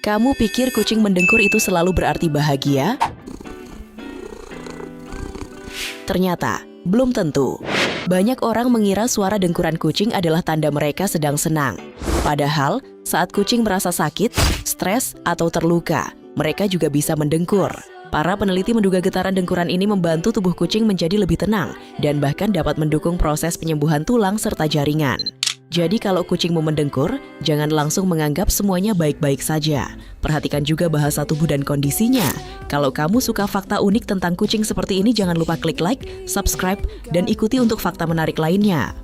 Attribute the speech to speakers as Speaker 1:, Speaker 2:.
Speaker 1: Kamu pikir kucing mendengkur itu selalu berarti bahagia? Ternyata, belum tentu. Banyak orang mengira suara dengkuran kucing adalah tanda mereka sedang senang. Padahal, saat kucing merasa sakit, stres, atau terluka, mereka juga bisa mendengkur. Para peneliti menduga getaran dengkuran ini membantu tubuh kucing menjadi lebih tenang dan bahkan dapat mendukung proses penyembuhan tulang serta jaringan. Jadi kalau kucingmu mendengkur, jangan langsung menganggap semuanya baik-baik saja. Perhatikan juga bahasa tubuh dan kondisinya. Kalau kamu suka fakta unik tentang kucing seperti ini, jangan lupa klik like, subscribe, dan ikuti untuk fakta menarik lainnya.